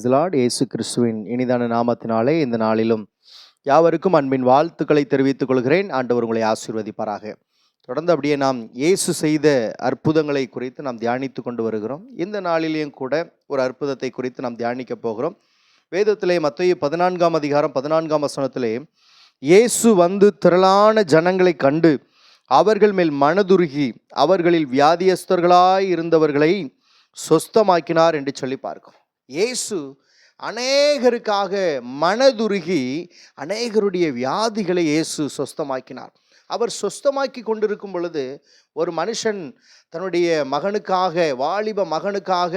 Praise the Lord. இயேசு கிறிஸ்துவின் இனிதான நாமத்தினாலே இந்த நாளிலும் யாவருக்கும் அன்பின் வாழ்த்துக்களை தெரிவித்துக் கொள்கிறேன். ஆண்டவர் உங்களை ஆசீர்வதிப்பாராக. தொடர்ந்து அப்படியே நாம் இயேசு செய்த அற்புதங்களை குறித்து நாம் தியானித்து கொண்டு வருகிறோம். இந்த நாளிலேயும் கூட ஒரு அற்புதத்தை குறித்து நாம் தியானிக்க போகிறோம். வேதத்திலே மத்தேயு 14ஆம் அதிகாரம் 14ஆம் வசனத்திலே இயேசு வந்து திரளான ஜனங்களை கண்டு அவர்கள் மேல் மனதுருகி அவர்களில் வியாதியஸ்தர்களாய் இருந்தவர்களை சொஸ்தமாக்கினார் என்று சொல்லி பார்க்கிறோம். இயேசு அநேகருக்காக மனதுருகி அநேகருடைய வியாதிகளை இயேசு சொஸ்தமாக்கினார். அவர் சொஸ்தமாக்கி கொண்டிருக்கும் பொழுது ஒரு மனுஷன் தன்னுடைய மகனுக்காக, வாலிப மகனுக்காக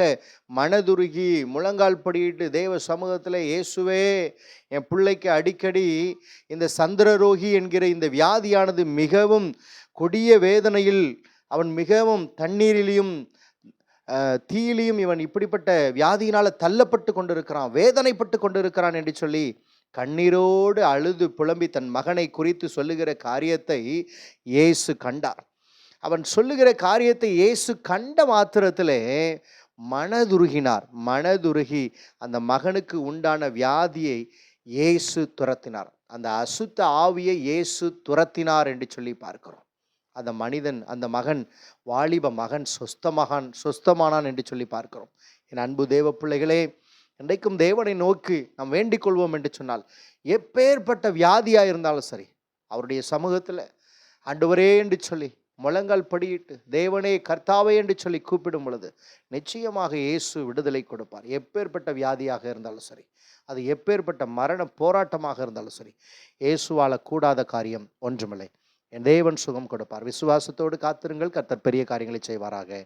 மனதுருகி முழங்கால் படியிட்டு தேவ சமூகத்தில், இயேசுவே என் பிள்ளைக்கு அடிக்கடி இந்த சந்திரரோகி என்கிற இந்த வியாதியானது மிகவும் கொடிய வேதனையில், அவன் மிகவும் தண்ணீரிலையும் தீயிலையும் இவன் இப்படிப்பட்ட வியாதியினால் தள்ளப்பட்டு கொண்டிருக்கிறான், வேதனைப்பட்டு கொண்டிருக்கிறான் என்று சொல்லி கண்ணீரோடு அழுது புலம்பி தன் மகனை குறித்து சொல்லுகிற காரியத்தை இயேசு கண்டார். அவன் சொல்லுகிற காரியத்தை இயேசு கண்ட மாத்திரத்திலே மனதுருகினார். மனதுருகி அந்த மகனுக்கு உண்டான வியாதியை இயேசு துரத்தினார். அந்த அசுத்த ஆவியை இயேசு துரத்தினார் என்று சொல்லி பார்க்கிறோம். அந்த மனிதன், அந்த மகன், வாலிப மகன் சொஸ்தமானான் என்று சொல்லி பார்க்கிறோம். என் அன்பு தேவ பிள்ளைகளே, இன்றைக்கும் தேவனை நோக்கி நாம் வேண்டிக் கொள்வோம் என்று சொன்னால், எப்பேற்பட்ட வியாதியாக இருந்தாலும் சரி, அவருடைய சமூகத்தில் ஆண்டவரே என்று சொல்லி முழங்கால் படியிட்டு தேவனே கர்த்தாவே என்று சொல்லி கூப்பிடும் பொழுது நிச்சயமாக இயேசு விடுதலை கொடுப்பார். எப்பேற்பட்ட வியாதியாக இருந்தாலும் சரி, அது எப்பேற்பட்ட மரண போராட்டமாக இருந்தாலும் சரி, இயேசுவால கூடாத காரியம் ஒன்றுமில்லை. என் தேவன் சுகம் கொடுப்பார். விசுவாசத்தோடு காத்திருங்கள். கர்த்தர் பெரிய காரியங்களை செய்வாராக.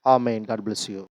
ஆமென். God bless you.